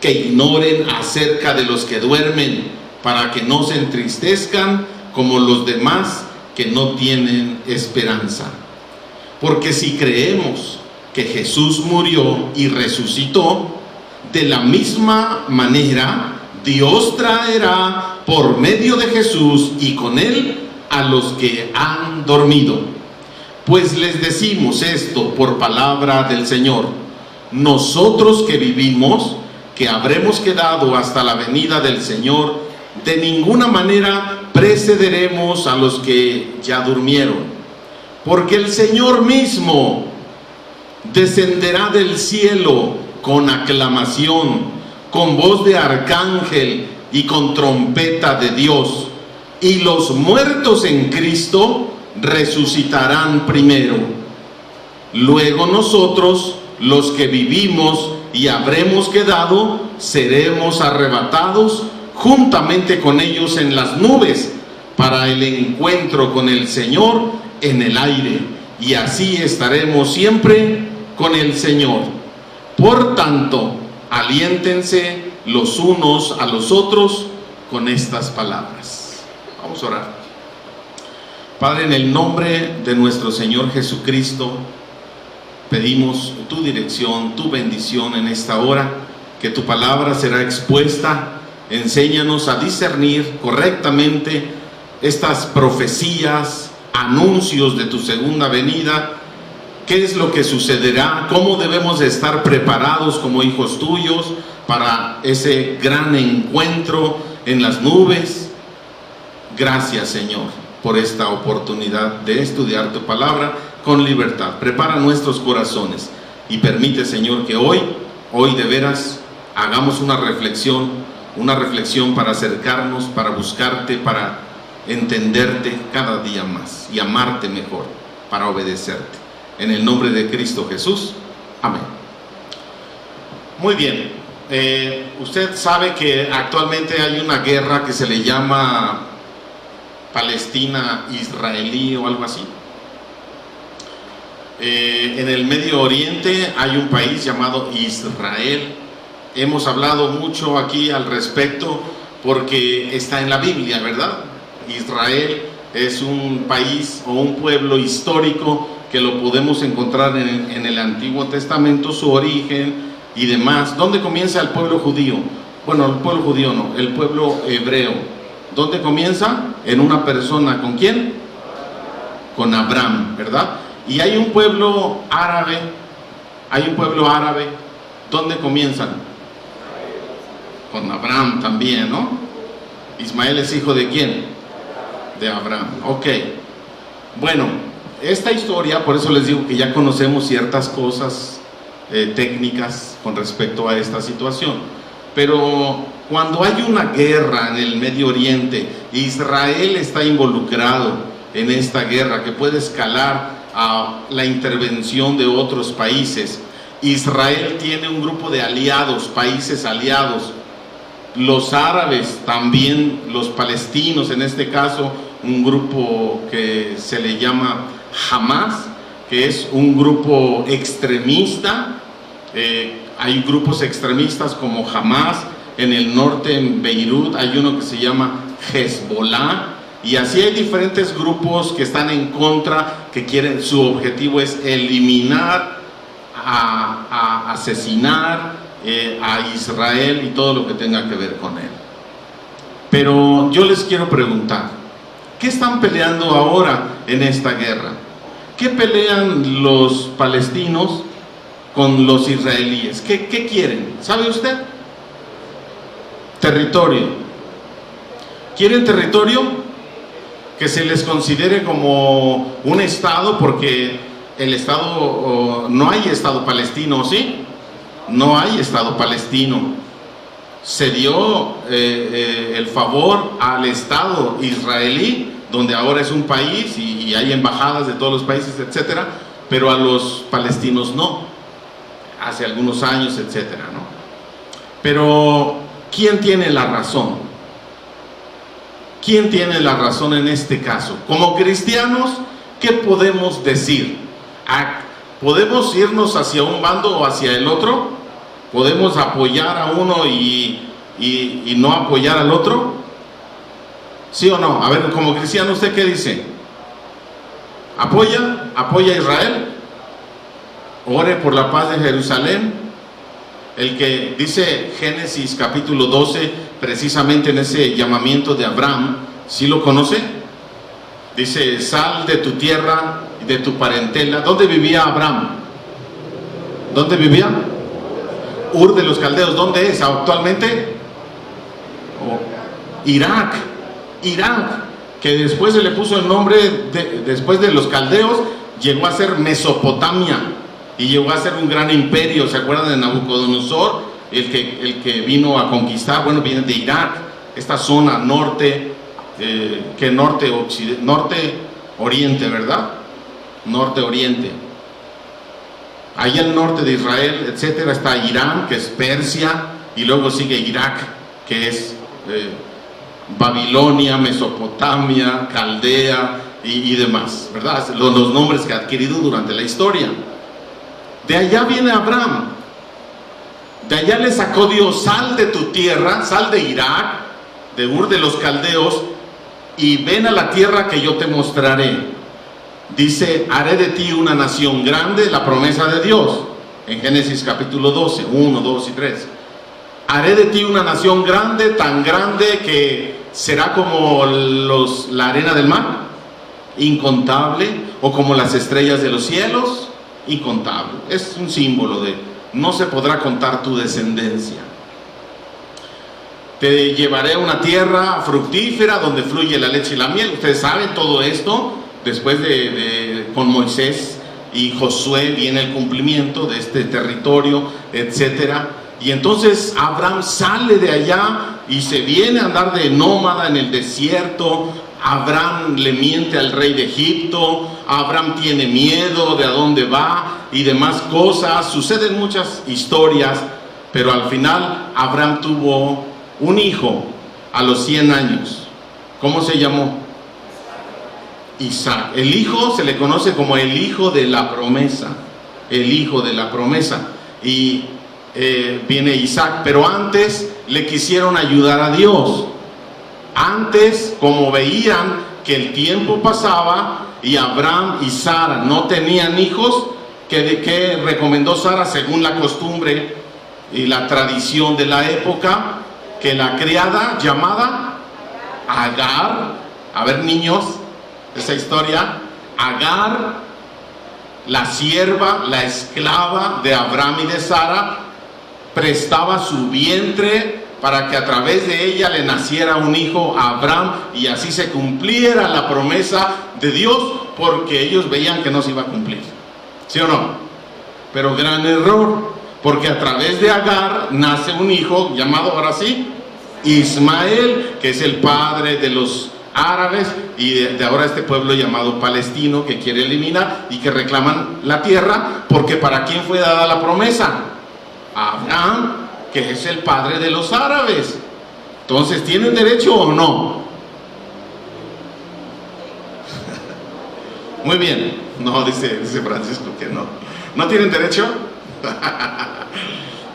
que ignoren acerca de los que duermen, para que no se entristezcan como los demás que no tienen esperanza. Porque si creemos que Jesús murió y resucitó, de la misma manera Dios traerá por medio de Jesús y con él a los que han dormido. Pues les decimos esto por palabra del Señor: nosotros que vivimos, que habremos quedado hasta la venida del Señor, de ninguna manera precederemos a los que ya durmieron. Porque el Señor mismo descenderá del cielo con aclamación, con voz de arcángel y con trompeta de Dios, y los muertos en Cristo resucitarán primero. Luego nosotros, los que vivimos y habremos quedado, seremos arrebatados juntamente con ellos en las nubes para el encuentro con el Señor en el aire, y así estaremos siempre con el Señor. Por tanto, aliéntense los unos a los otros con estas palabras. Vamos a orar. Padre, en el nombre de nuestro Señor Jesucristo, pedimos tu dirección, tu bendición en esta hora, que tu palabra será expuesta. Enséñanos a discernir correctamente estas profecías, anuncios de tu segunda venida. ¿Qué es lo que sucederá? ¿Cómo debemos de estar preparados como hijos tuyos para ese gran encuentro en las nubes? Gracias, Señor, por esta oportunidad de estudiar tu palabra con libertad. Prepara nuestros corazones y permite, Señor, que hoy de veras hagamos una reflexión para acercarnos, para buscarte, para entenderte cada día más y amarte mejor, para obedecerte. En el nombre de Cristo Jesús, amén. Muy bien, usted sabe que actualmente hay una guerra que se le llama Palestina-Israelí o algo así. En el Medio Oriente hay un país llamado Israel. Hemos hablado mucho aquí al respecto porque está en la Biblia, ¿verdad? Israel es un país o un pueblo histórico que lo podemos encontrar en el Antiguo Testamento, su origen y demás. ¿Dónde comienza el pueblo judío? Bueno, el pueblo judío no, el pueblo hebreo. ¿Dónde comienza? En una persona, ¿con quién? Con Abraham, ¿verdad? Y hay un pueblo árabe, ¿dónde comienzan? Con Abraham también, ¿no? Ismael es hijo de ¿quién? De Abraham. Ok. Bueno, esta historia, por eso les digo que ya conocemos ciertas cosas técnicas con respecto a esta situación. Pero cuando hay una guerra en el Medio Oriente, Israel está involucrado en esta guerra que puede escalar a la intervención de otros países. Israel tiene un grupo de aliados, países aliados. Los árabes también, los palestinos en este caso, un grupo que se le llama Hamas, que es un grupo extremista. Hay grupos extremistas como Hamas, en el norte, en Beirut, hay uno que se llama Hezbollah, y así hay diferentes grupos que están en contra, que quieren, su objetivo es eliminar, asesinar a Israel y todo lo que tenga que ver con él. Pero yo les quiero preguntar, ¿qué están peleando ahora en esta guerra? ¿Qué pelean los palestinos con los israelíes? ¿Qué quieren? ¿Sabe usted? Territorio. ¿Quieren territorio? Que se les considere como un estado, porque el estado, no hay estado palestino, ¿sí? No hay estado palestino. Se dio el favor al estado israelí, donde ahora es un país y hay embajadas de todos los países, etcétera, pero a los palestinos no, hace algunos años, etcétera, ¿no? Pero ¿quién tiene la razón? ¿Quién tiene la razón en este caso? Como cristianos, ¿qué podemos decir? ¿Podemos irnos hacia un bando o hacia el otro? ¿Podemos apoyar a uno y no apoyar al otro? ¿Sí o no? A ver, como cristiano, ¿usted qué dice? ¿Apoya a Israel? Ore por la paz de Jerusalén. El que dice Génesis capítulo 12, precisamente en ese llamamiento de Abraham, ¿sí lo conoce? Dice, sal de tu tierra y de tu parentela. ¿Dónde vivía Abraham? ¿Dónde vivía? Ur de los Caldeos. ¿Dónde es actualmente? Irak, que después se le puso el nombre, después de los caldeos, llegó a ser Mesopotamia, y llegó a ser un gran imperio. ¿Se acuerdan de Nabucodonosor? El que vino a conquistar, bueno, viene de Irak, esta zona norte, norte oriente, ¿verdad? Norte oriente. Allá al norte de Israel, etcétera, está Irán, que es Persia, y luego sigue Irak, que es Babilonia, Mesopotamia, Caldea y demás, ¿verdad? Los nombres que ha adquirido durante la historia. De allá viene Abraham, de allá le sacó Dios, sal de tu tierra, sal de Irak, de Ur de los Caldeos, y ven a la tierra que yo te mostraré. Dice, haré de ti una nación grande, la promesa de Dios, en Génesis capítulo 12, 1, 2 y 3. Haré de ti una nación grande, tan grande que será como la arena del mar, incontable, o como las estrellas de los cielos, incontable. Es un símbolo de no se podrá contar tu descendencia. Te llevaré a una tierra fructífera donde fluye la leche y la miel. Ustedes saben todo esto. Después con Moisés y Josué viene el cumplimiento de este territorio, etcétera. Y entonces Abraham sale de allá y se viene a andar de nómada en el desierto. Abraham le miente al rey de Egipto. Abraham tiene miedo de a dónde va y demás cosas. Suceden muchas historias, pero al final Abraham tuvo un hijo a los 100 años. ¿Cómo se llamó? Isaac. El hijo se le conoce como el hijo de la promesa. El hijo de la promesa. Y viene Isaac, pero antes le quisieron ayudar a Dios. Antes, como veían que el tiempo pasaba y Abraham y Sara no tenían hijos, ¿qué recomendó Sara según la costumbre y la tradición de la época? Que la criada llamada Agar, a ver niños, esa historia, Agar, la sierva, la esclava de Abraham y de Sara, prestaba su vientre para que a través de ella le naciera un hijo a Abraham y así se cumpliera la promesa de Dios, porque ellos veían que no se iba a cumplir. ¿Sí o no? Pero gran error, porque a través de Agar nace un hijo llamado ahora sí Ismael, que es el padre de los árabes y de ahora este pueblo llamado palestino que quiere eliminar y que reclaman la tierra, porque ¿para quién fue dada la promesa? A Abraham, que es el padre de los árabes. Entonces, ¿tienen derecho o no? Muy bien. No, dice Francisco que no. ¿No tienen derecho?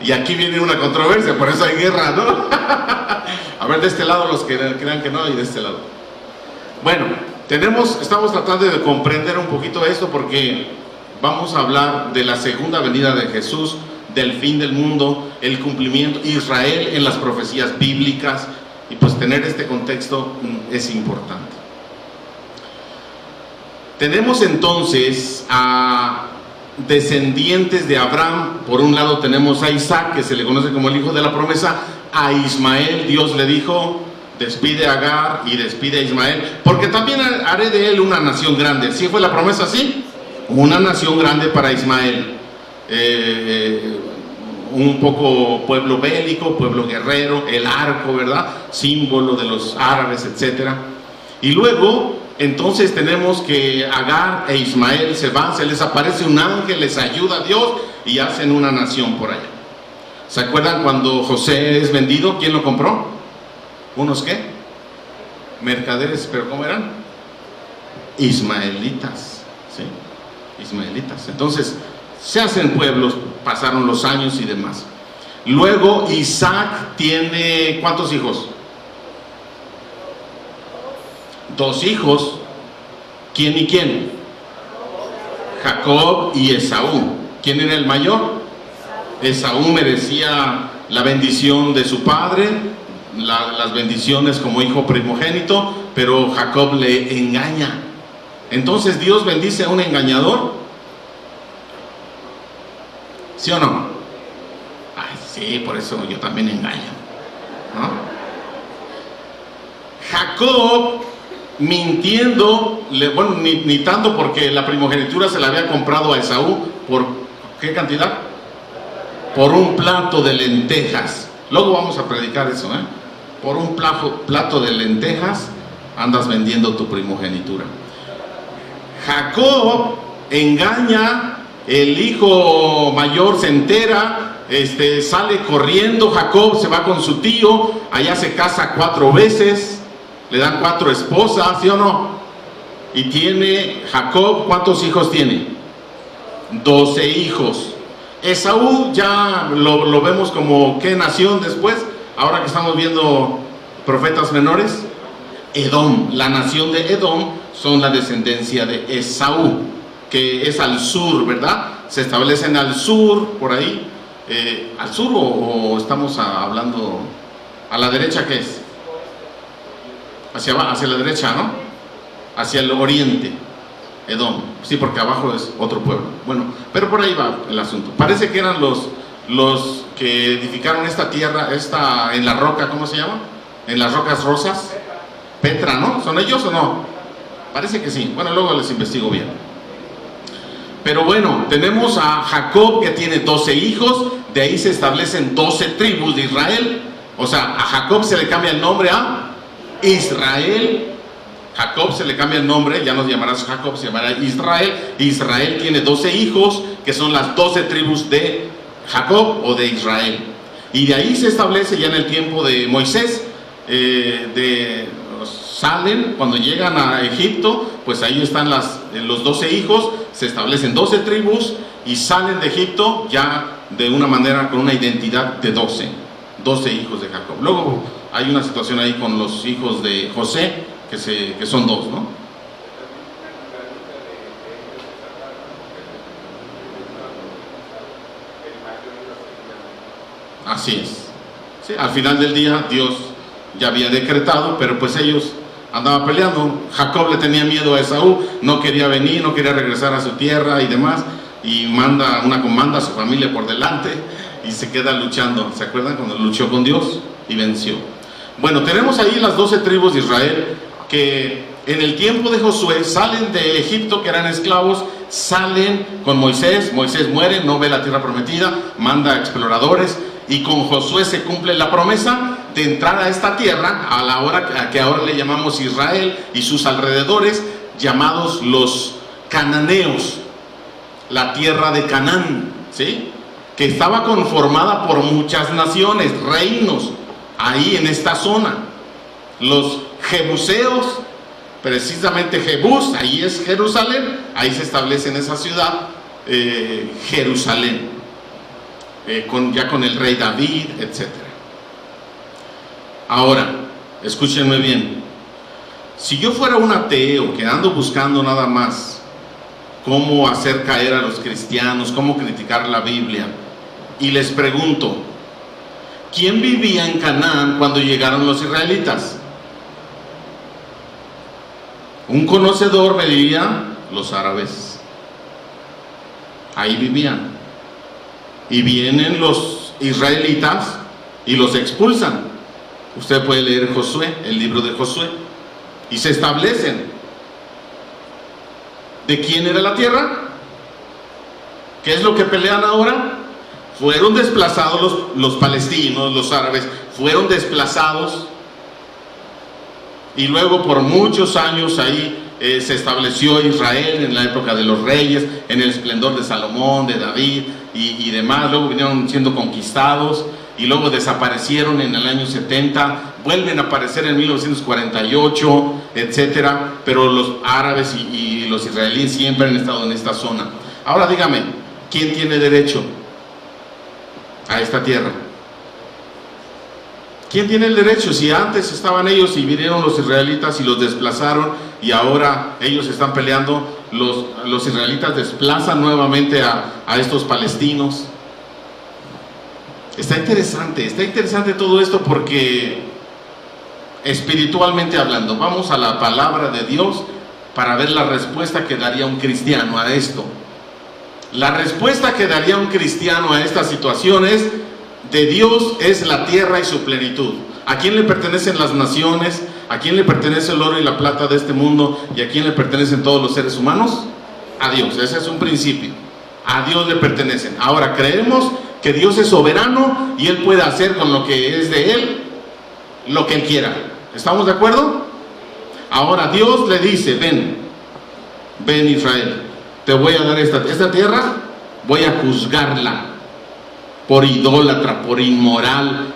Y aquí viene una controversia, por eso hay guerra, ¿no? A ver, de este lado los que crean que no, y de este lado. Bueno, estamos tratando de comprender un poquito esto, porque vamos a hablar de la segunda venida de Jesús, del fin del mundo, el cumplimiento, Israel en las profecías bíblicas, y pues tener este contexto es importante. Tenemos entonces a descendientes de Abraham. Por un lado tenemos a Isaac, que se le conoce como el hijo de la promesa. A Ismael Dios le dijo, despide a Agar y despide a Ismael, porque también haré de él una nación grande. ¿Sí fue la promesa así? Una nación grande para Ismael. Un poco pueblo bélico, pueblo guerrero, el arco, ¿verdad? Símbolo de los árabes, etcétera. Y luego entonces tenemos que Agar e Ismael se van, se les aparece un ángel, les ayuda a Dios y hacen una nación por allá. ¿Se acuerdan cuando José es vendido? ¿Quién lo compró? ¿Unos qué? Mercaderes, ¿pero cómo eran? Ismaelitas, ¿sí? Ismaelitas. Entonces, se hacen pueblos, pasaron los años y demás. Luego Isaac tiene, ¿cuántos hijos? 2 hijos. ¿Quién y quién? Jacob y Esaú. ¿Quién era el mayor? Esaú merecía la bendición de su padre, las bendiciones como hijo primogénito, pero Jacob le engaña. Entonces, ¿Dios bendice a un engañador? ¿Sí o no? Ay, sí, por eso yo también engaño, ¿no? Jacob, mintiendo, bueno, ni tanto, porque la primogenitura se la había comprado a Esaú. ¿Por qué cantidad? Por un plato de lentejas. Luego vamos a predicar eso, ¿eh? Por un plato de lentejas andas vendiendo tu primogenitura. Jacob engaña, el hijo mayor se entera, sale corriendo. Jacob se va con su tío, allá se casa 4 veces, le dan 4 esposas, ¿sí o no? Y tiene Jacob, ¿cuántos hijos tiene? 12 hijos. Esaú ya lo vemos como ¿qué nación después? Ahora que estamos viendo profetas menores, Edom. La nación de Edom son la descendencia de Esaú, que es al sur, ¿verdad? Se establecen al sur, por ahí. ¿Al sur o estamos hablando a la derecha? ¿Qué es? Hacia la derecha, ¿no? Hacia el oriente. Edom, sí, porque abajo es otro pueblo. Bueno, pero por ahí va el asunto. Parece que eran los que edificaron esta tierra, en la roca, ¿cómo se llama? En las rocas rosas. Petra, ¿no? ¿Son ellos o no? Parece que sí. Bueno, luego les investigo bien. Pero bueno, tenemos a Jacob, que tiene 12 hijos. De ahí se establecen 12 tribus de Israel. O sea, a Jacob se le cambia el nombre a Israel. Jacob se le cambia el nombre, ya no llamarás Jacob, se llamará Israel. Israel tiene 12 hijos, que son las 12 tribus de Jacob o de Israel. Y de ahí se establece ya en el tiempo de Moisés, salen, cuando llegan a Egipto, pues ahí están los 12 hijos, se establecen 12 tribus y salen de Egipto ya de una manera, con una identidad de 12 hijos de Jacob. Luego hay una situación ahí con los hijos de José, que son 2, ¿no? Así es. Sí, al final del día Dios ya había decretado, pero pues ellos andaban peleando. Jacob le tenía miedo a Esaú, no quería venir, no quería regresar a su tierra y demás, y manda a su familia por delante y se queda luchando. ¿Se acuerdan cuando luchó con Dios y venció? Bueno, tenemos ahí las 12 tribus de Israel, que en el tiempo de Josué salen de Egipto, que eran esclavos, salen con Moisés. Moisés muere, no ve la tierra prometida, manda exploradores, y con Josué se cumple la promesa de entrar a esta tierra, a la hora que ahora le llamamos Israel y sus alrededores, llamados los cananeos, la tierra de Canaán, ¿sí? Que estaba conformada por muchas naciones, reinos, ahí en esta zona. Los jebuseos, precisamente Jebús, ahí es Jerusalén, ahí se establece en esa ciudad Jerusalén, ya con el rey David, etc. Ahora, escúchenme bien, si yo fuera un ateo que ando buscando nada más cómo hacer caer a los cristianos, cómo criticar la Biblia, y les pregunto, ¿quién vivía en Canaán cuando llegaron los israelitas? Un conocedor me diría, los árabes. Ahí vivían. Y vienen los israelitas y los expulsan. Usted puede leer Josué, el libro de Josué, y se establecen. ¿De quién era la tierra? ¿Qué es lo que pelean ahora? Fueron desplazados los palestinos, los árabes, fueron desplazados. Y luego por muchos años ahí se estableció Israel en la época de los reyes, en el esplendor de Salomón, de David y demás. Luego vinieron siendo conquistados y luego desaparecieron en el año 70, vuelven a aparecer en 1948, etcétera. Pero los árabes y los israelíes siempre han estado en esta zona. Ahora dígame, ¿quién tiene derecho a esta tierra? ¿Quién tiene el derecho? Si antes estaban ellos y vinieron los israelitas y los desplazaron, y ahora ellos están peleando, los israelitas desplazan nuevamente a estos palestinos. Está interesante todo esto, porque espiritualmente hablando, vamos a la palabra de Dios para ver la respuesta que daría un cristiano a esto. La respuesta que daría un cristiano a esta situación es: de Dios es la tierra y su plenitud. ¿A quién le pertenecen las naciones? ¿A quién le pertenece el oro y la plata de este mundo? ¿Y a quién le pertenecen todos los seres humanos? A Dios. Ese es un principio. A Dios le pertenecen. Ahora, creemos que Dios es soberano y Él puede hacer con lo que es de Él lo que Él quiera. ¿Estamos de acuerdo? Ahora Dios le dice: ven Israel, te voy a dar esta tierra, voy a juzgarla por idólatra, por inmoral,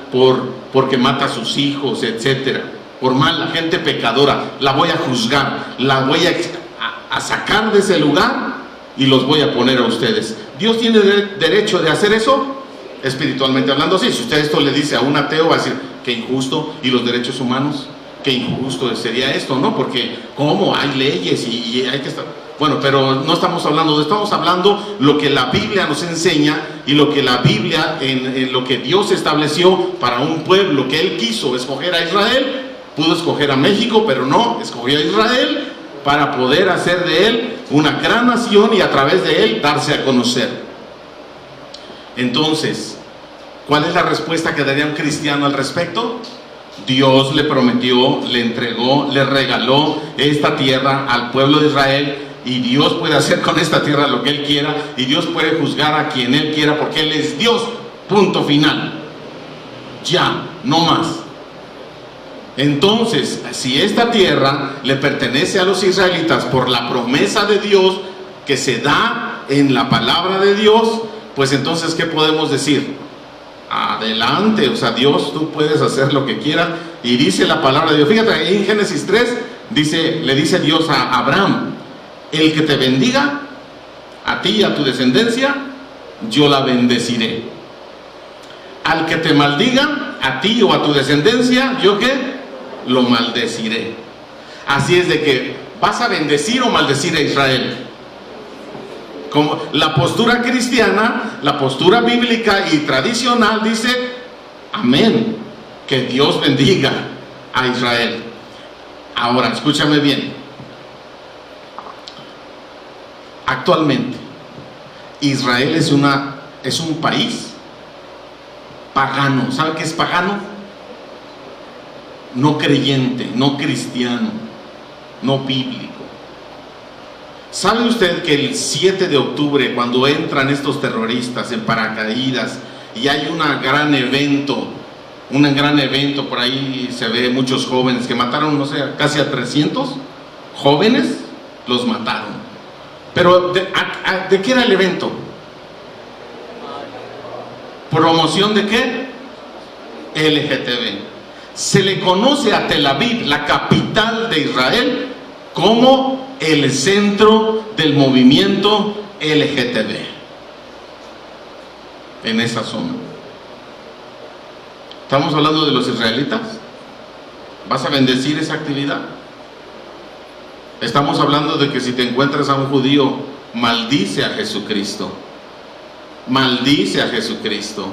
porque mata a sus hijos, etcétera, por mala gente pecadora. La voy a juzgar, la voy a sacar de ese lugar y los voy a poner a ustedes. ¿Dios tiene derecho de hacer eso? Espiritualmente hablando, sí. Si usted esto le dice a un ateo, va a decir: qué injusto. ¿Y los derechos humanos? Qué injusto sería esto, ¿no? Porque ¿cómo? Hay leyes y hay que estar... Bueno, pero no estamos hablando estamos hablando lo que la Biblia nos enseña, y lo que la Biblia, en lo que Dios estableció para un pueblo que Él quiso escoger a Israel. Pudo escoger a México, pero no, escogió a Israel para poder hacer de él una gran nación y a través de él darse a conocer. Entonces, ¿cuál es la respuesta que daría un cristiano al respecto? Dios le prometió, le entregó, le regaló esta tierra al pueblo de Israel, y Dios puede hacer con esta tierra lo que Él quiera, y Dios puede juzgar a quien Él quiera, porque Él es Dios, punto final. Ya, no más. Entonces, si esta tierra le pertenece a los israelitas por la promesa de Dios que se da en la palabra de Dios, pues entonces, ¿qué podemos decir? Adelante, o sea, Dios, tú puedes hacer lo que quieras. Y dice la palabra de Dios, fíjate, en Génesis 3, le dice Dios a Abraham: el que te bendiga, a ti y a tu descendencia, yo la bendeciré. Al que te maldiga, a ti o a tu descendencia, ¿yo qué? Lo maldeciré. Así es de que, ¿vas a bendecir o maldecir a Israel? Como la postura cristiana, la postura bíblica y tradicional dice: amén, que Dios bendiga a Israel. Ahora, escúchame bien. Actualmente, Israel es un país pagano. ¿Sabe qué es pagano? No creyente, no cristiano, no bíblico. ¿Sabe usted que el 7 de octubre, cuando entran estos terroristas en paracaídas y hay un gran evento, por ahí se ve muchos jóvenes que mataron, no sé, casi a 300 jóvenes, los mataron? Pero ¿de qué era el evento? ¿Promoción de qué? LGTB. Se le conoce a Tel Aviv, la capital de Israel, como el centro del movimiento LGTB en esa zona. Estamos hablando de los israelitas. ¿Vas a bendecir esa actividad? Estamos hablando de que si te encuentras a un judío, maldice a Jesucristo. Maldice a Jesucristo.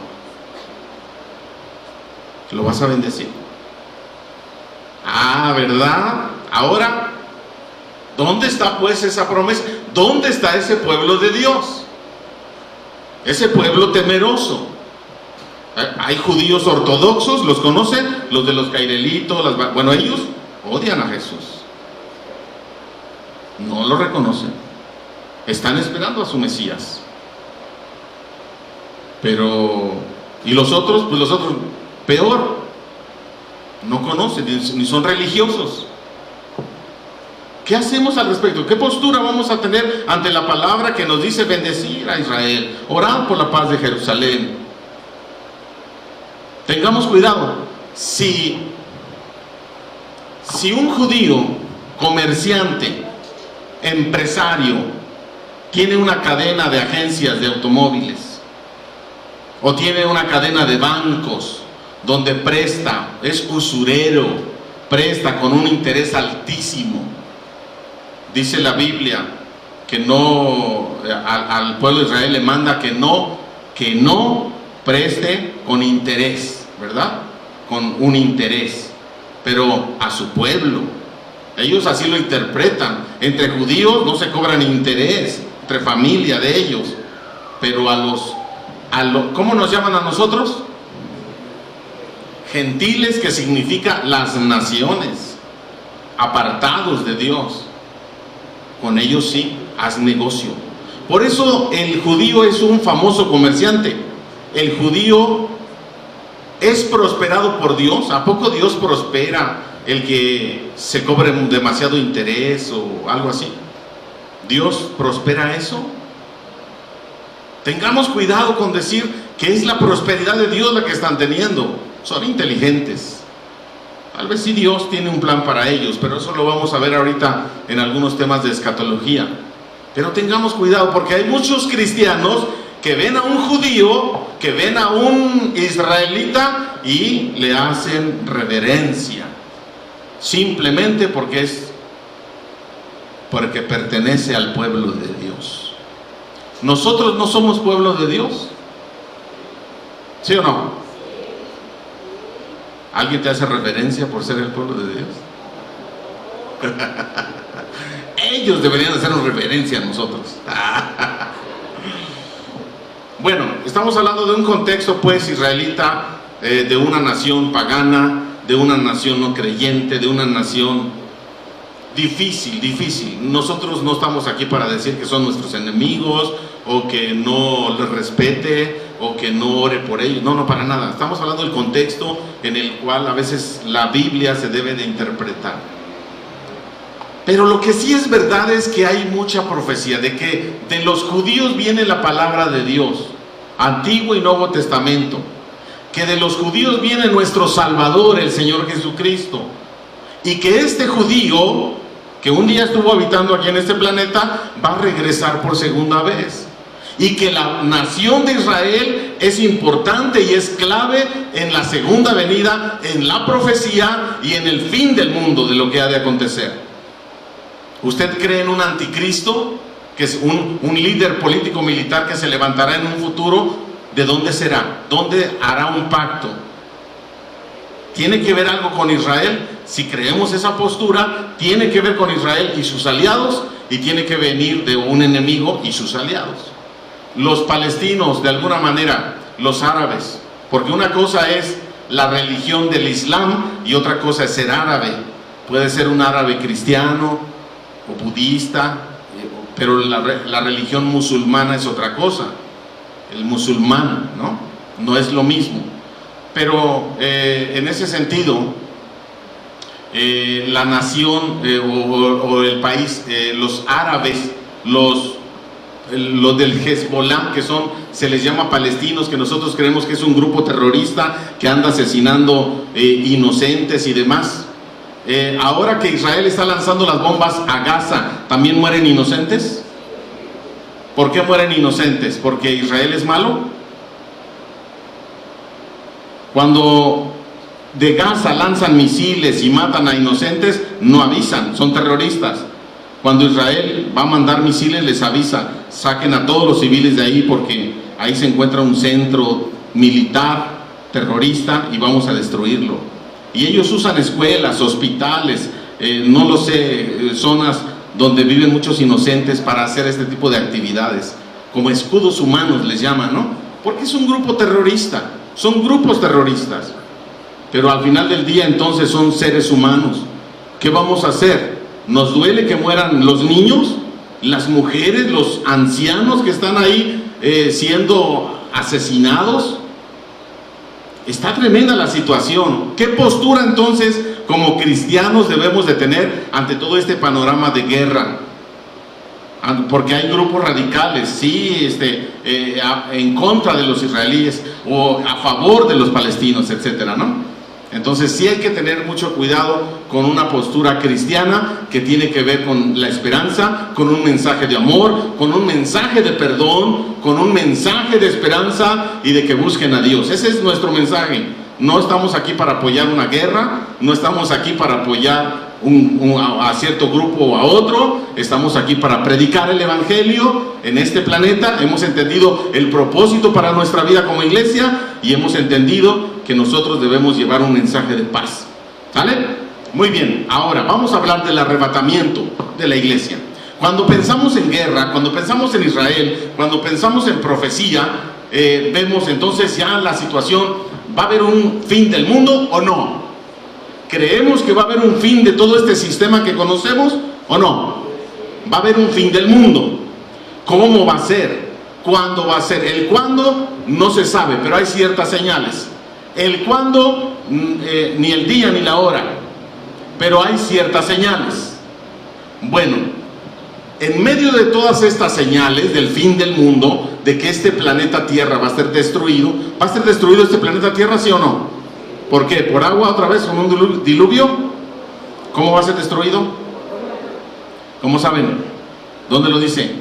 ¿Lo vas a bendecir? Ah, ¿verdad? Ahora, ¿dónde está pues esa promesa? ¿Dónde está ese pueblo de Dios? Ese pueblo temeroso. Hay judíos ortodoxos, ¿los conocen? Los de los cairelitos, bueno, ellos odian a Jesús. No lo reconocen. Están esperando a su Mesías. Pero, ¿y los otros? Pues los otros, peor. No conocen, ni son religiosos. ¿Qué hacemos al respecto? ¿Qué postura vamos a tener ante la palabra que nos dice bendecir a Israel, orar por la paz de Jerusalén? Tengamos cuidado. Si un judío, comerciante, empresario, tiene una cadena de agencias de automóviles, o tiene una cadena de bancos, donde presta, es usurero, presta con un interés altísimo. Dice la Biblia que no, al pueblo de Israel le manda que no preste con interés, ¿verdad? Con un interés, pero a su pueblo, ellos así lo interpretan. Entre judíos no se cobran interés, entre familia de ellos, pero ¿cómo nos llaman a nosotros? Gentiles, que significa las naciones, apartados de Dios. Con ellos sí, haz negocio. Por eso el judío es un famoso comerciante. El judío es prosperado por Dios. ¿A poco Dios prospera el que se cobre demasiado interés o algo así? ¿Dios prospera eso? Tengamos cuidado con decir que es la prosperidad de Dios la que están teniendo. Son inteligentes. Tal vez sí Dios tiene un plan para ellos, pero eso lo vamos a ver ahorita en algunos temas de escatología. Pero tengamos cuidado, porque hay muchos cristianos que ven a un judío, que ven a un israelita y le hacen reverencia, simplemente porque pertenece al pueblo de Dios. ¿Nosotros no somos pueblo de Dios? ¿Sí o no? ¿Alguien te hace reverencia por ser el pueblo de Dios? Ellos deberían hacernos reverencia a nosotros. Bueno, estamos hablando de un contexto pues israelita, de una nación pagana, de una nación no creyente, de una nación difícil. Nosotros no estamos aquí para decir que son nuestros enemigos, o que no les respete, o que no ore por ellos. No, para nada. Estamos hablando del contexto en el cual a veces la Biblia se debe de interpretar. Pero lo que sí es verdad es que hay mucha profecía de que de los judíos viene la palabra de Dios, Antiguo y Nuevo Testamento, que de los judíos viene nuestro Salvador, el Señor Jesucristo, y que este judío que un día estuvo habitando aquí en este planeta va a regresar por segunda vez, y que la nación de Israel es importante y es clave en la segunda venida, en la profecía y en el fin del mundo, de lo que ha de acontecer. ¿Usted cree en un anticristo, que es un líder político militar que se levantará en un futuro? ¿De dónde será? ¿Dónde hará un pacto? ¿Tiene que ver algo con Israel? Si creemos esa postura, tiene que ver con Israel y sus aliados, y tiene que venir de un enemigo y sus aliados. Los palestinos, de alguna manera, los árabes, porque una cosa es la religión del Islam y otra cosa es ser árabe. Puede ser un árabe cristiano o budista, pero la religión musulmana es otra cosa. El musulmán, no es lo mismo. Pero en ese sentido, la nación o el país, los árabes, los del Hezbollah, que se les llama palestinos, que nosotros creemos que es un grupo terrorista que anda asesinando inocentes y demás. Ahora que Israel está lanzando las bombas a Gaza, ¿también mueren inocentes? ¿Por qué mueren inocentes? ¿Porque Israel es malo? Cuando de Gaza lanzan misiles y matan a inocentes, no avisan, son terroristas. Cuando Israel va a mandar misiles, les avisa: saquen a todos los civiles de ahí, porque ahí se encuentra un centro militar terrorista y vamos a destruirlo. Y ellos usan escuelas, hospitales, no lo sé, zonas donde viven muchos inocentes para hacer este tipo de actividades, como escudos humanos les llaman, ¿no? Porque es un grupo terrorista, son grupos terroristas, pero al final del día entonces son seres humanos. ¿Qué vamos a hacer? ¿Nos duele que mueran los niños, las mujeres, los ancianos que están ahí siendo asesinados? Está tremenda la situación. ¿Qué postura entonces como cristianos debemos de tener ante todo este panorama de guerra? Porque hay grupos radicales, sí, en contra de los israelíes o a favor de los palestinos, etcétera, ¿no? Entonces sí hay que tener mucho cuidado con una postura cristiana que tiene que ver con la esperanza, con un mensaje de amor, con un mensaje de perdón, con un mensaje de esperanza y de que busquen a Dios. Ese es nuestro mensaje. No estamos aquí para apoyar una guerra, no estamos aquí para apoyar a cierto grupo o a otro, estamos aquí para predicar el evangelio en este planeta. Hemos entendido el propósito para nuestra vida como iglesia y hemos entendido que nosotros debemos llevar un mensaje de paz. ¿Sale? Muy bien, ahora vamos a hablar del arrebatamiento de la iglesia. Cuando pensamos en guerra, cuando pensamos en Israel, cuando pensamos en profecía, vemos entonces ya la situación. ¿Va a haber un fin del mundo o no? ¿Creemos que va a haber un fin de todo este sistema que conocemos o no? Va a haber un fin del mundo. ¿Cómo va a ser? ¿Cuándo va a ser? El cuándo no se sabe, pero hay ciertas señales. El cuándo, ni el día ni la hora, pero hay ciertas señales. Bueno, en medio de todas estas señales del fin del mundo, de que este planeta Tierra va a ser destruido, ¿va a ser destruido este planeta Tierra, sí o no? ¿Por qué? ¿Por agua otra vez, con un diluvio? ¿Cómo va a ser destruido? ¿Cómo saben? ¿Dónde lo dice?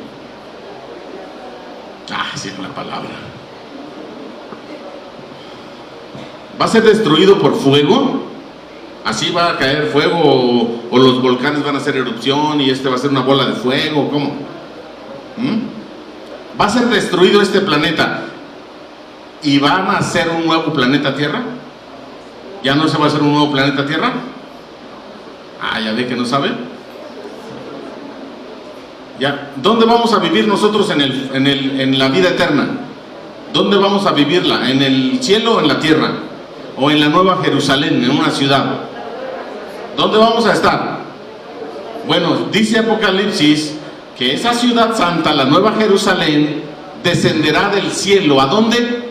Sí es la palabra. ¿Va a ser destruido por fuego? ¿Así va a caer fuego o los volcanes van a hacer erupción y este va a ser una bola de fuego? ¿Cómo? ¿Va a ser destruido este planeta y van a hacer un nuevo planeta Tierra? ¿Ya no se va a hacer un nuevo planeta Tierra? Ya ve que no sabe. Ya, ¿dónde vamos a vivir nosotros en la vida eterna? ¿Dónde vamos a vivirla? ¿En el cielo o en la tierra? ¿O en la Nueva Jerusalén, en una ciudad? ¿Dónde vamos a estar? Bueno, dice Apocalipsis que esa ciudad santa, la Nueva Jerusalén, descenderá del cielo. ¿A dónde?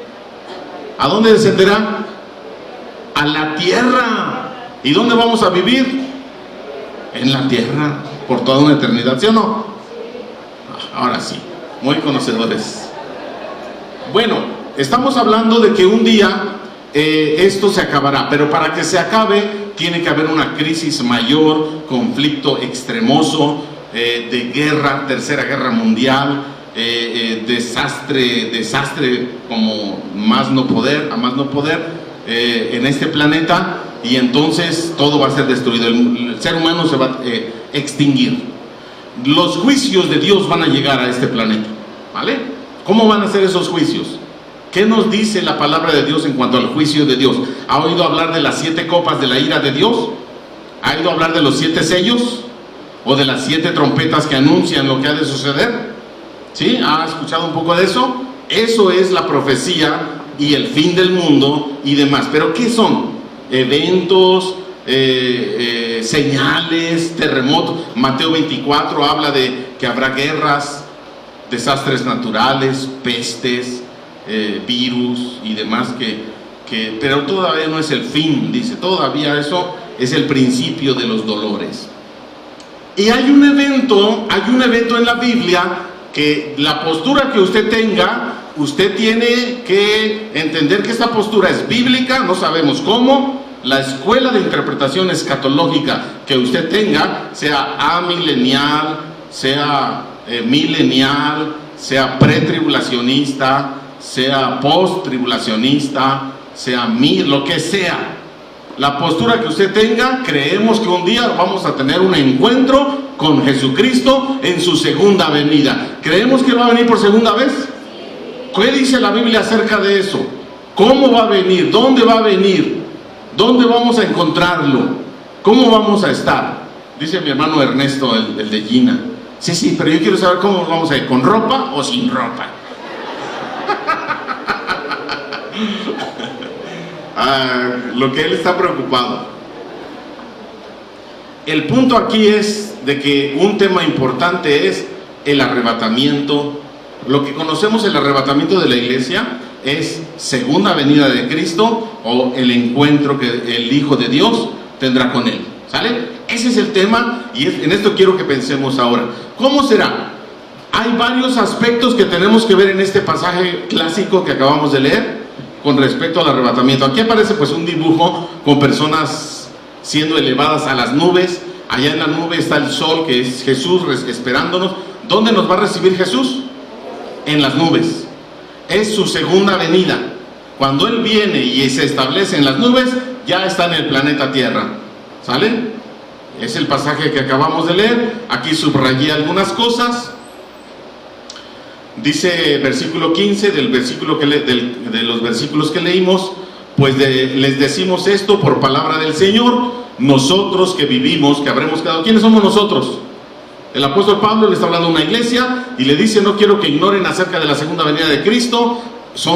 ¿A dónde descenderá? A la tierra. ¿Y dónde vamos a vivir? En la tierra, por toda una eternidad, ¿sí o no? Ahora sí, muy conocedores. Bueno, estamos hablando de que un día esto se acabará, pero para que se acabe tiene que haber una crisis mayor, conflicto extremoso, de guerra, tercera guerra mundial, desastre como más no poder, a más no poder en este planeta, y entonces todo va a ser destruido, el ser humano se va a extinguir. Los juicios de Dios van a llegar a este planeta, ¿vale? ¿Cómo van a ser esos juicios? ¿Qué nos dice la palabra de Dios en cuanto al juicio de Dios? ¿Ha oído hablar de las 7 copas de la ira de Dios? ¿Ha oído hablar de los 7 sellos? ¿O de las 7 trompetas que anuncian lo que ha de suceder? ¿Sí? ¿Ha escuchado un poco de eso? Eso es la profecía y el fin del mundo y demás. ¿Pero qué son? Eventos, señales, terremotos. Mateo 24 habla de que habrá guerras, desastres naturales, pestes, virus y demás, pero todavía no es el fin, dice, todavía eso es el principio de los dolores. Y hay un evento en la Biblia que la postura que usted tenga, usted tiene que entender que esta postura es bíblica, no sabemos cómo. La escuela de interpretación escatológica que usted tenga, sea amilenial, sea milenial, sea pretribulacionista, sea post-tribulacionista, sea lo que sea, la postura que usted tenga, creemos que un día vamos a tener un encuentro con Jesucristo en su segunda venida. ¿Creemos que va a venir por segunda vez? ¿Qué dice la Biblia acerca de eso? ¿Cómo va a venir? ¿Dónde va a venir? ¿Dónde vamos a encontrarlo? ¿Cómo vamos a estar? Dice mi hermano Ernesto, el de Gina. Sí, pero yo quiero saber cómo vamos a ir, ¿con ropa o sin ropa? Lo que él está preocupado. El punto aquí es de que un tema importante es el arrebatamiento. Lo que conocemos el arrebatamiento de la iglesia es segunda venida de Cristo o el encuentro que el Hijo de Dios tendrá con él. ¿Sale? Ese es el tema y en esto quiero que pensemos ahora. ¿Cómo será? Hay varios aspectos que tenemos que ver en este pasaje clásico que acabamos de leer con respecto al arrebatamiento. Aquí aparece pues un dibujo con personas siendo elevadas a las nubes. Allá en la nube está el sol, que es Jesús esperándonos. ¿Dónde nos va a recibir Jesús? En las nubes. Es su segunda venida. Cuando Él viene y se establece en las nubes, ya está en el planeta Tierra. ¿Sale? Es el pasaje que acabamos de leer. Aquí subrayé algunas cosas. Dice versículo 15 de los versículos que leímos: pues les decimos esto por palabra del Señor, nosotros que vivimos, que habremos quedado. ¿Quiénes somos nosotros? El apóstol Pablo le está hablando a una iglesia y le dice: no quiero que ignoren acerca de la segunda venida de Cristo.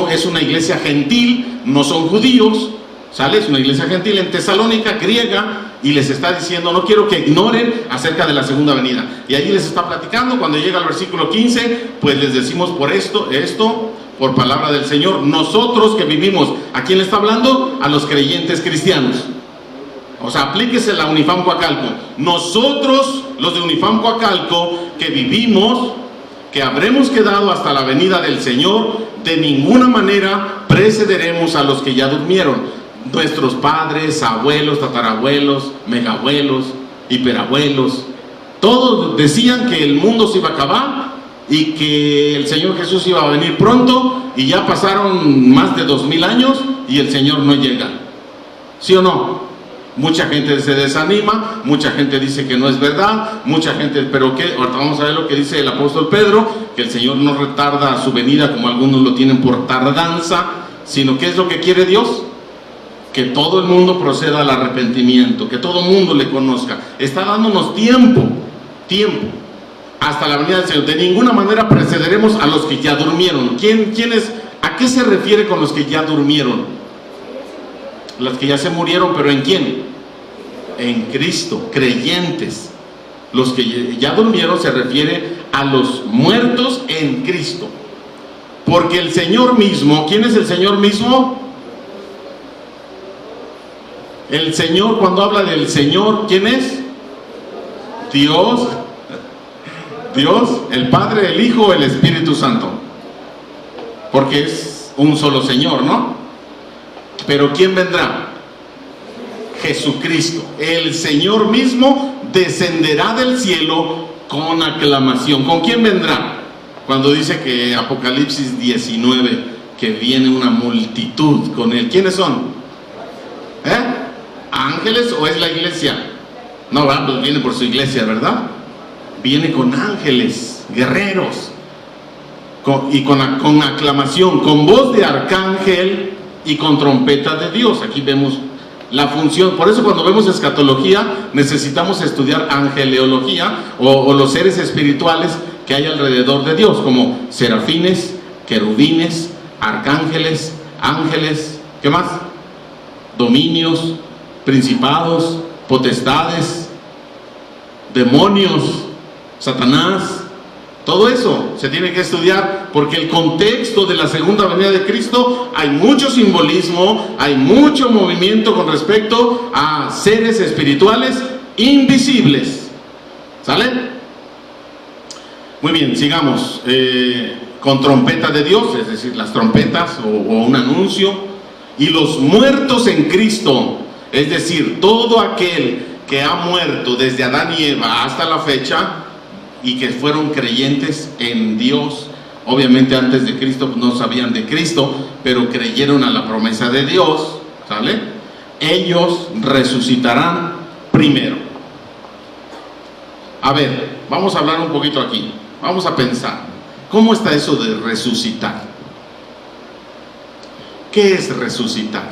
Es una iglesia gentil, no son judíos, ¿sale? Es una iglesia gentil en Tesalónica, griega, y les está diciendo: no quiero que ignoren acerca de la segunda venida. Y allí les está platicando. Cuando llega al versículo 15, pues les decimos por esto, por palabra del Señor, nosotros que vivimos. ¿A quién le está hablando? A los creyentes cristianos. O sea, aplíquese la Unifam Coacalco. Nosotros, los de Unifam Coacalco, que vivimos, que habremos quedado hasta la venida del Señor, de ninguna manera precederemos a los que ya durmieron. Nuestros padres, abuelos, tatarabuelos, megabuelos, hiperabuelos, todos decían que el mundo se iba a acabar y que el Señor Jesús iba a venir pronto, y ya pasaron más de 2000 años y el Señor no llega. ¿Sí o no? Mucha gente se desanima, mucha gente dice que no es verdad, mucha gente, pero ¿qué? Ahorita vamos a ver lo que dice el apóstol Pedro, que el Señor no retarda su venida como algunos lo tienen por tardanza, sino ¿qué es lo que quiere Dios? Que todo el mundo proceda al arrepentimiento, que todo el mundo le conozca. Está dándonos tiempo, hasta la venida del Señor. De ninguna manera precederemos a los que ya durmieron. ¿A qué se refiere con los que ya durmieron? Los que ya se murieron, ¿pero en quién? En Cristo, creyentes. Los que ya durmieron se refiere a los muertos en Cristo. Porque el Señor mismo, ¿quién es el Señor mismo? El Señor, cuando habla del Señor, ¿quién es? Dios, el Padre, el Hijo, el Espíritu Santo. Porque es un solo Señor, ¿no? Pero ¿quién vendrá? Jesucristo. El Señor mismo descenderá del cielo con aclamación. ¿Con quién vendrá? Cuando dice que Apocalipsis 19, que viene una multitud con Él. ¿Quiénes son? ¿Ángeles o es la iglesia? No, pues viene por su iglesia, ¿verdad? Viene con ángeles, guerreros, con aclamación, con voz de arcángel y con trompeta de Dios. Aquí vemos la función. Por eso cuando vemos escatología necesitamos estudiar angeleología, o los seres espirituales que hay alrededor de Dios, como serafines, querubines, arcángeles, ángeles, ¿qué más? Dominios, principados, potestades, demonios, Satanás. Todo eso se tiene que estudiar, porque el contexto de la segunda venida de Cristo hay mucho simbolismo, hay mucho movimiento con respecto a seres espirituales invisibles. ¿Sale? Muy bien, sigamos. Con trompeta de Dios, es decir, las trompetas o un anuncio, y los muertos en Cristo, es decir, todo aquel que ha muerto desde Adán y Eva hasta la fecha, y que fueron creyentes en Dios. Obviamente antes de Cristo no sabían de Cristo, pero creyeron a la promesa de Dios, ¿sale? Ellos resucitarán primero. A ver, vamos a hablar un poquito aquí. Vamos a pensar, ¿cómo está eso de resucitar? ¿Qué es resucitar?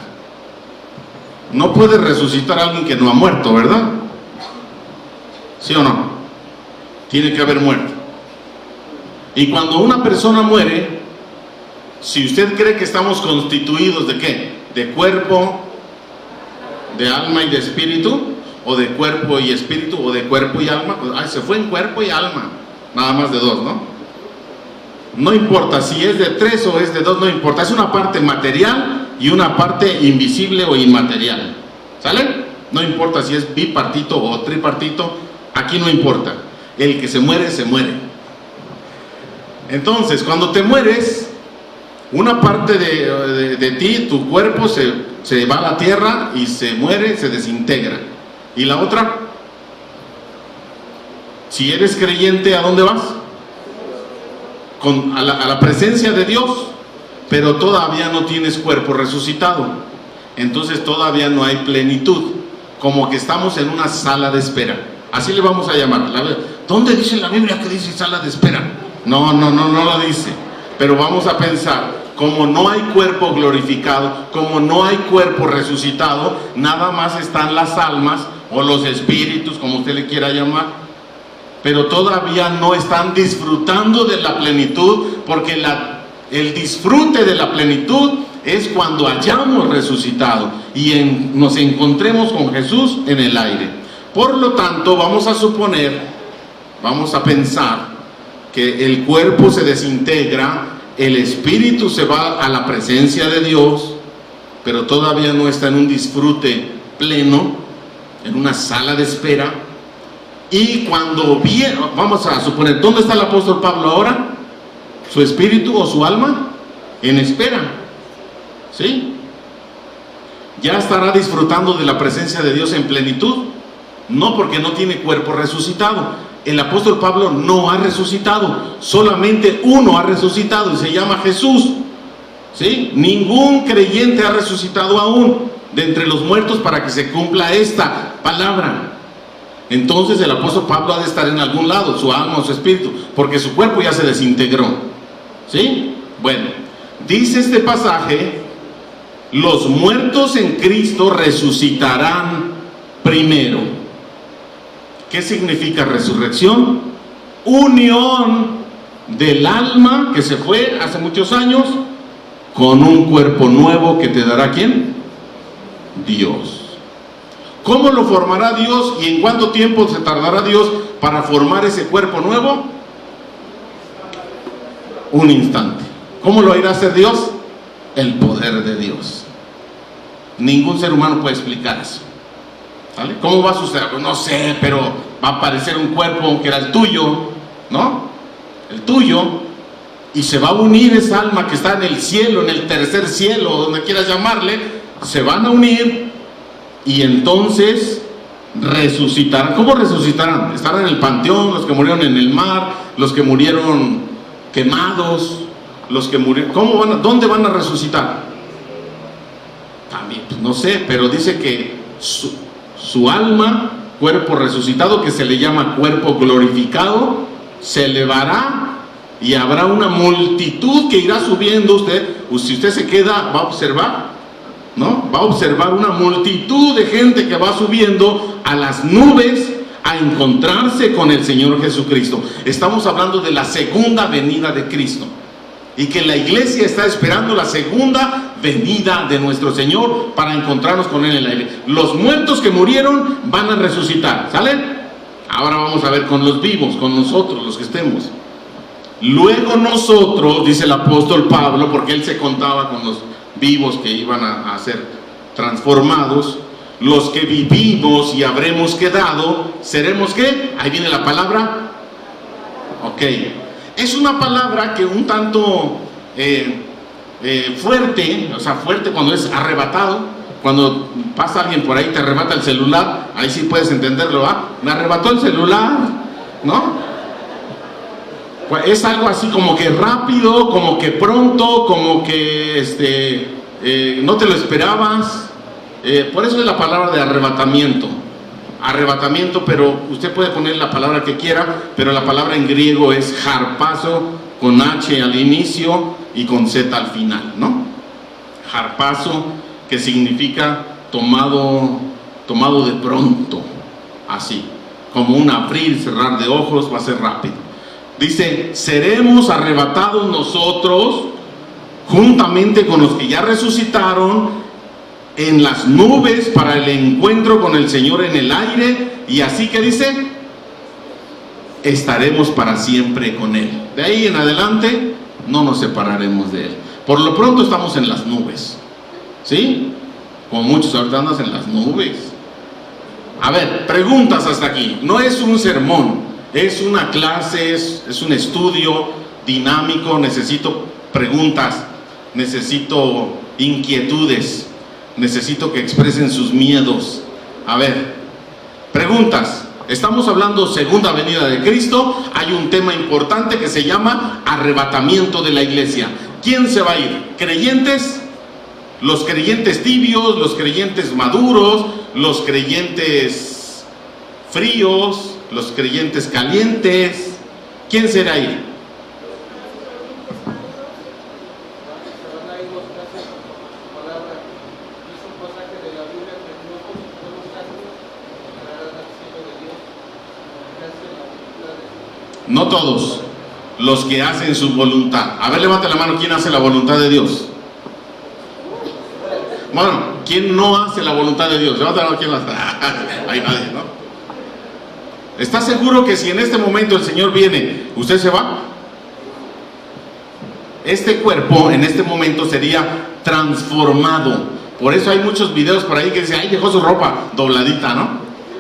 No puede resucitar a alguien que no ha muerto, ¿verdad? ¿Sí o no? Tiene que haber muerto. Y cuando una persona muere, si usted cree que estamos constituidos ¿de qué? De cuerpo, de alma y de espíritu, o de cuerpo y espíritu, o de cuerpo y alma, pues, se fue en cuerpo y alma, nada más de dos, ¿no? No importa si es de tres o es de dos, no importa, es una parte material y una parte invisible o inmaterial, ¿sale? No importa si es bipartito o tripartito, aquí no importa. El que se muere, se muere. Entonces, cuando te mueres, una parte de ti, tu cuerpo, se va a la tierra y se muere, se desintegra. ¿Y la otra? Si eres creyente, ¿a dónde vas? A la presencia de Dios. pero todavía no tienes cuerpo resucitado. Entonces todavía no hay plenitud, como que estamos en una sala de espera. Así le vamos a llamar. ¿Dónde dice la Biblia que dice sala de espera? No lo dice. Pero vamos a pensar, como no hay cuerpo glorificado, como no hay cuerpo resucitado, nada más están las almas o los espíritus, como usted le quiera llamar, pero todavía no están disfrutando de la plenitud, porque el disfrute de la plenitud es cuando hayamos resucitado y nos encontremos con Jesús en el aire. Por lo tanto, vamos a pensar que el cuerpo se desintegra, el espíritu se va a la presencia de Dios, pero todavía no está en un disfrute pleno, en una sala de espera. Y cuando viene, vamos a suponer, ¿dónde está el apóstol Pablo ahora? ¿Su espíritu o su alma? En espera, ¿sí? ¿Ya estará disfrutando de la presencia de Dios en plenitud? No, porque no tiene cuerpo resucitado. El apóstol Pablo no ha resucitado, solamente uno ha resucitado y se llama Jesús, ¿sí? Ningún creyente ha resucitado aún de entre los muertos para que se cumpla esta palabra. Entonces el apóstol Pablo ha de estar en algún lado, su alma o su espíritu, porque su cuerpo ya se desintegró, ¿sí? Bueno, dice este pasaje: los muertos en Cristo resucitarán primero. ¿Qué significa resurrección? Unión del alma que se fue hace muchos años con un cuerpo nuevo que te dará ¿quién? Dios. ¿Cómo lo formará Dios y en cuánto tiempo se tardará Dios para formar ese cuerpo nuevo? Un instante. ¿Cómo lo irá a hacer Dios? El poder de Dios. Ningún ser humano puede explicar eso. ¿Vale? ¿Cómo va a suceder? Pues no sé, pero va a aparecer un cuerpo que era el tuyo, ¿no? El tuyo, y se va a unir esa alma que está en el cielo, en el tercer cielo, donde quieras llamarle, se van a unir y entonces resucitarán. ¿Cómo resucitarán? Estarán en el panteón, los que murieron en el mar, los que murieron quemados, los que murieron. ¿Dónde van a resucitar? También, pues no sé, pero dice que su alma, cuerpo resucitado, que se le llama cuerpo glorificado, se elevará y habrá una multitud que irá subiendo. Si usted se queda, va a observar, ¿no? Va a observar una multitud de gente que va subiendo a las nubes a encontrarse con el Señor Jesucristo. Estamos hablando de la segunda venida de Cristo, y que la iglesia está esperando la segunda venida de nuestro Señor para encontrarnos con Él en el aire. Los muertos que murieron van a resucitar, ¿sale? Ahora vamos a ver con los vivos, con nosotros, los que estemos. Luego nosotros, dice el apóstol Pablo, porque él se contaba con los vivos que iban a ser transformados, los que vivimos y habremos quedado, seremos ¿qué? Ahí viene la palabra, ok. Es una palabra que un tanto fuerte, o sea, fuerte cuando es arrebatado. Cuando pasa alguien por ahí, te arrebata el celular, ahí sí puedes entenderlo, ¿ah? Me arrebató el celular, ¿no? Pues es algo así como que rápido, como que pronto, como que no te lo esperabas. Por eso es la palabra de arrebatamiento. Arrebatamiento, pero usted puede poner la palabra que quiera, pero la palabra en griego es harpazo, con H al inicio y con Z al final, ¿no? Harpazo, que significa tomado de pronto, así, como un abrir y cerrar de ojos, va a ser rápido. Dice, seremos arrebatados nosotros, juntamente con los que ya resucitaron, en las nubes para el encuentro con el Señor en el aire, y así que dice, estaremos para siempre con Él. De ahí en adelante no nos separaremos de Él. Por lo pronto estamos en las nubes, ¿sí? Como muchos ahorita andan en las nubes. A ver, preguntas hasta aquí. No es un sermón, es una clase, es un estudio dinámico. Necesito preguntas, necesito inquietudes, necesito que expresen sus miedos. A ver, preguntas. Estamos hablando segunda venida de Cristo. Hay un tema importante que se llama arrebatamiento de la iglesia. ¿quién se va a ir? ¿Creyentes? ¿Los creyentes tibios? ¿Los creyentes maduros? ¿Los creyentes fríos? ¿Los creyentes calientes? ¿Quién será ahí? No todos, los que hacen su voluntad. A ver, levanta la mano, ¿quién hace la voluntad de Dios? Bueno, ¿quién no hace la voluntad de Dios? Levanta la mano, ¿quién la hace? Hay nadie, ¿no? ¿Está seguro que si en este momento el Señor viene, usted se va? Este cuerpo en este momento sería transformado. Por eso hay muchos videos por ahí que dicen, ahí dejó su ropa dobladita, ¿no?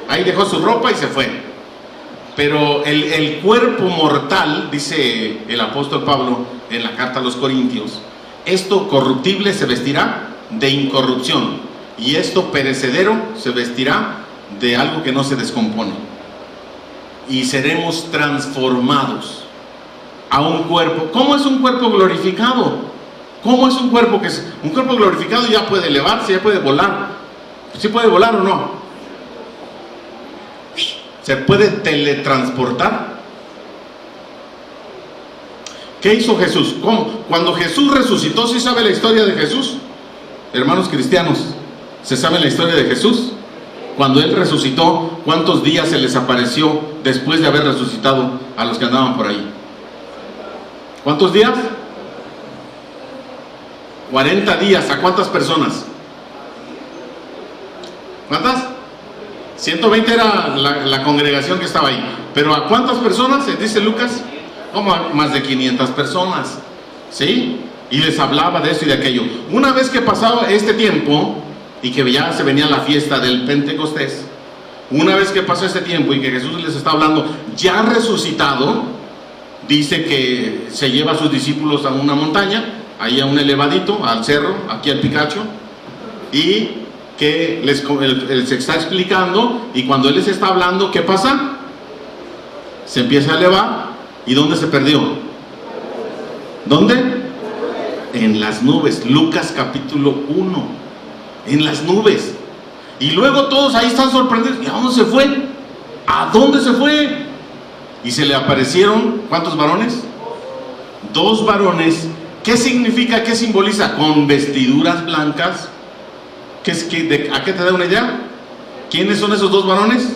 Ahí dejó su ropa y se fue. Pero el cuerpo mortal, dice el apóstol Pablo en la carta a los Corintios, esto corruptible se vestirá de incorrupción, y esto perecedero se vestirá de algo que no se descompone, y seremos transformados a un cuerpo. ¿Cómo es un cuerpo glorificado? ¿Cómo es un cuerpo que es un cuerpo glorificado? Ya puede elevarse, ya puede volar. ¿Sí puede volar o no? ¿Se puede teletransportar? ¿Qué hizo Jesús? ¿Cómo? Cuando Jesús resucitó, ¿sí sabe la historia de Jesús? Hermanos cristianos, ¿se sabe la historia de Jesús? Cuando Él resucitó, ¿cuántos días se les apareció después de haber resucitado a los que andaban por ahí? ¿Cuántos días? 40 días. ¿A cuántas personas? ¿Cuántas? 120 era la congregación que estaba ahí. ¿Pero a cuántas personas? Dice Lucas, como a más de 500 personas. ¿Sí? Y les hablaba de esto y de aquello. Una vez que pasaba este tiempo y que ya se venía la fiesta del Pentecostés, una vez que pasó este tiempo y que Jesús les está hablando ya resucitado, dice que se lleva a sus discípulos a una montaña, ahí a un elevadito, al cerro, aquí al Picacho, y que les está explicando, y cuando Él les está hablando, ¿qué pasa? Se empieza a elevar. ¿Y dónde se perdió? ¿Dónde? En las nubes. Lucas capítulo 1. En las nubes. Y luego todos ahí están sorprendidos. ¿Y a dónde se fue? ¿A dónde se fue? Y se le aparecieron, ¿cuántos varones? 2 varones. ¿Qué significa? ¿Qué simboliza? Con vestiduras blancas. ¿A qué te da una idea? ¿Quiénes son esos 2 varones?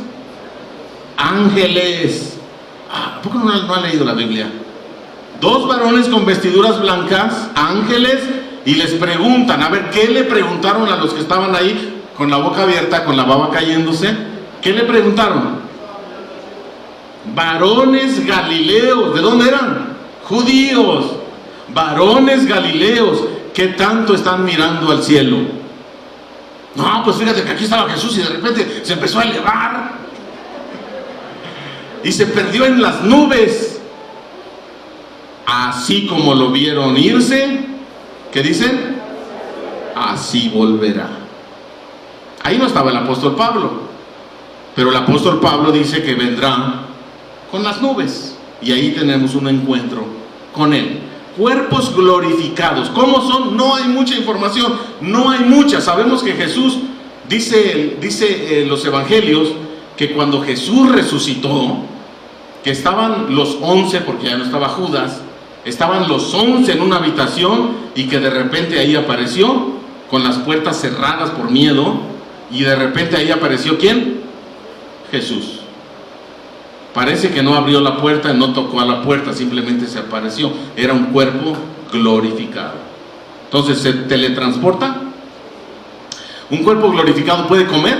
Ángeles. ¿Por qué no ha leído la Biblia? 2 varones con vestiduras blancas, ángeles, y les preguntan, a ver, ¿qué le preguntaron a los que estaban ahí con la boca abierta, con la baba cayéndose? ¿Qué le preguntaron? Varones galileos. ¿De dónde eran? Judíos. Varones galileos, ¿qué tanto están mirando al cielo? No, pues fíjate que aquí estaba Jesús y de repente se empezó a elevar y se perdió en las nubes. Así como lo vieron irse, ¿qué dicen? Así volverá. Ahí no estaba el apóstol Pablo, pero el apóstol Pablo dice que vendrá con las nubes, y ahí tenemos un encuentro con Él. Cuerpos glorificados. ¿Cómo son? No hay mucha información, no hay mucha. Sabemos que Jesús, dice los evangelios, que cuando Jesús resucitó, que estaban los 11, porque ya no estaba Judas, estaban los 11 en una habitación, y que de repente ahí apareció, con las puertas cerradas por miedo, y de repente ahí apareció ¿quién? Jesús. Parece que no abrió la puerta, no tocó a la puerta, simplemente se apareció. Era un cuerpo glorificado. Entonces, ¿se teletransporta? ¿Un cuerpo glorificado puede comer?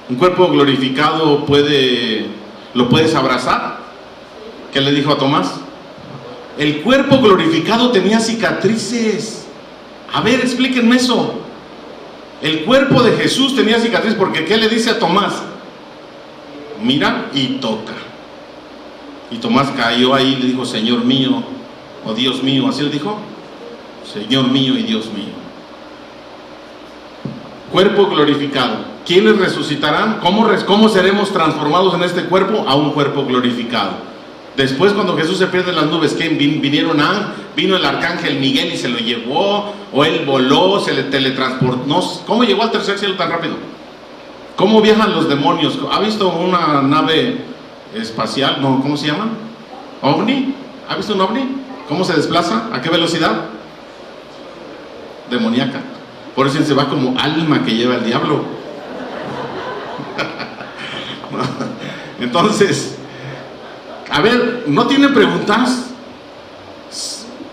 ¿Un cuerpo glorificado lo puedes abrazar? ¿Qué le dijo a Tomás? El cuerpo glorificado tenía cicatrices. A ver, explíquenme eso. El cuerpo de Jesús tenía cicatrices, porque ¿qué le dice a Tomás? Mira y toca. Y Tomás cayó ahí y le dijo, Señor mío, o Dios mío. ¿Así le dijo? Señor mío y Dios mío. Cuerpo glorificado. ¿Quiénes resucitarán? ¿Cómo seremos transformados en este cuerpo? A un cuerpo glorificado. Después, cuando Jesús se pierde en las nubes, ¿qué? Vinieron vino el arcángel Miguel y se lo llevó, o él voló, se le teletransportó. No, ¿cómo llegó al tercer cielo tan rápido? ¿Cómo viajan los demonios? ¿Ha visto una nave espacial? No, ¿cómo se llama? ¿OVNI? ¿Ha visto un OVNI? ¿Cómo se desplaza? ¿A qué velocidad? Demoníaca. Por eso se va como alma que lleva el diablo. Entonces, a ver, ¿no tienen preguntas?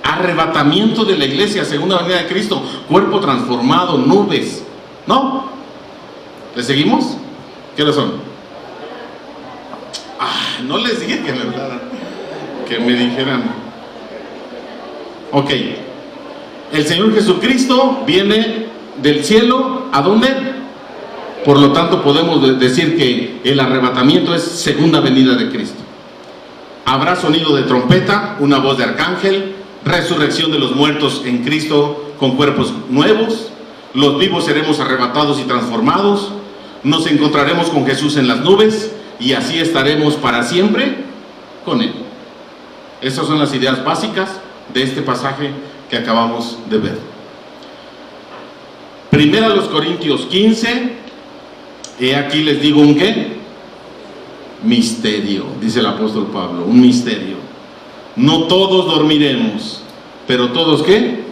Arrebatamiento de la iglesia, segunda venida de Cristo, cuerpo transformado, nubes. ¿No? ¿Le seguimos? ¿Qué hora son? No les dije que me hablaran, que me dijeran. Ok. El Señor Jesucristo viene del cielo, ¿a dónde? Por lo tanto podemos decir que el arrebatamiento es segunda venida de Cristo. Habrá sonido de trompeta, una voz de arcángel, resurrección de los muertos en Cristo con cuerpos nuevos, los vivos seremos arrebatados y transformados, nos encontraremos con Jesús en las nubes y así estaremos para siempre con Él. Esas son las ideas básicas de este pasaje que acabamos de ver. Primera a los Corintios 15, he aquí les digo un ¿qué? Misterio, dice el apóstol Pablo, un misterio. No todos dormiremos, pero todos ¿qué?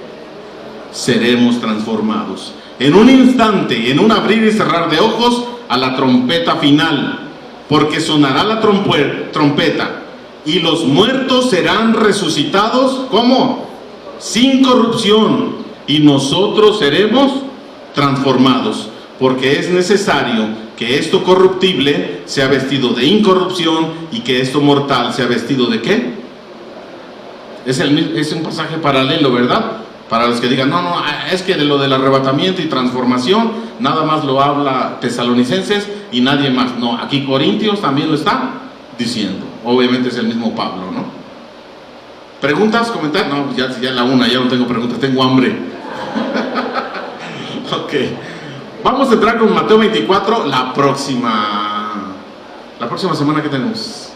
Seremos transformados. En un instante, en un abrir y cerrar de ojos, a la trompeta final, porque sonará la trompeta y los muertos serán resucitados, ¿cómo? Sin corrupción, y nosotros seremos transformados, porque es necesario que esto corruptible sea vestido de incorrupción y que esto mortal sea vestido de ¿qué? Es un pasaje paralelo, ¿verdad? Para los que digan, no, es que de lo del arrebatamiento y transformación nada más lo habla Tesalonicenses y nadie más. No, aquí Corintios también lo está diciendo. Obviamente es el mismo Pablo, ¿no? ¿Preguntas? ¿Comentarios? No, ya la una, ya no tengo preguntas, tengo hambre. Ok. Vamos a entrar con Mateo 24 la próxima semana que tenemos.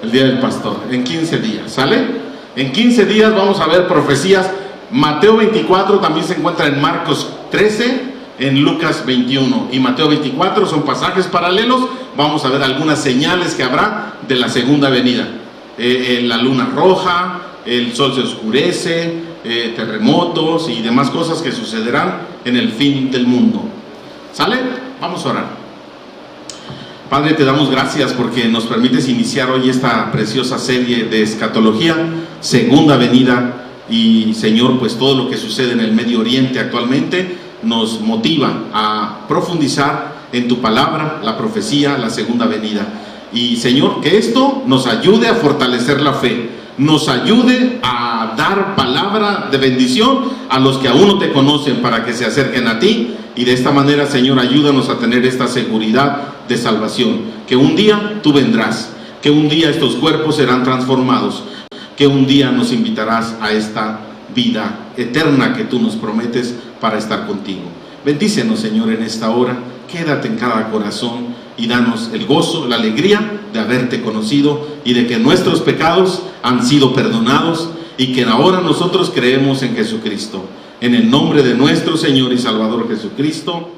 El Día del Pastor, en 15 días, ¿sale? En 15 días vamos a ver profecías. Mateo 24 también se encuentra en Marcos 13, en Lucas 21 y Mateo 24 son pasajes paralelos. Vamos a ver algunas señales que habrá de la segunda venida. La luna roja, el sol se oscurece, terremotos y demás cosas que sucederán en el fin del mundo. ¿Sale? Vamos a orar. Padre, te damos gracias porque nos permites iniciar hoy esta preciosa serie de escatología, segunda venida. Y Señor, pues todo lo que sucede en el Medio Oriente actualmente nos motiva a profundizar en tu palabra, la profecía, la segunda venida. Y Señor, que esto nos ayude a fortalecer la fe, nos ayude a dar palabra de bendición a los que aún no te conocen para que se acerquen a ti. Y de esta manera, Señor, ayúdanos a tener esta seguridad de salvación, que un día tú vendrás, que un día estos cuerpos serán transformados, que un día nos invitarás a esta vida eterna que tú nos prometes para estar contigo. Bendícenos, Señor, en esta hora. Quédate en cada corazón y danos el gozo, la alegría de haberte conocido y de que nuestros pecados han sido perdonados y que ahora nosotros creemos en Jesucristo. En el nombre de nuestro Señor y Salvador Jesucristo.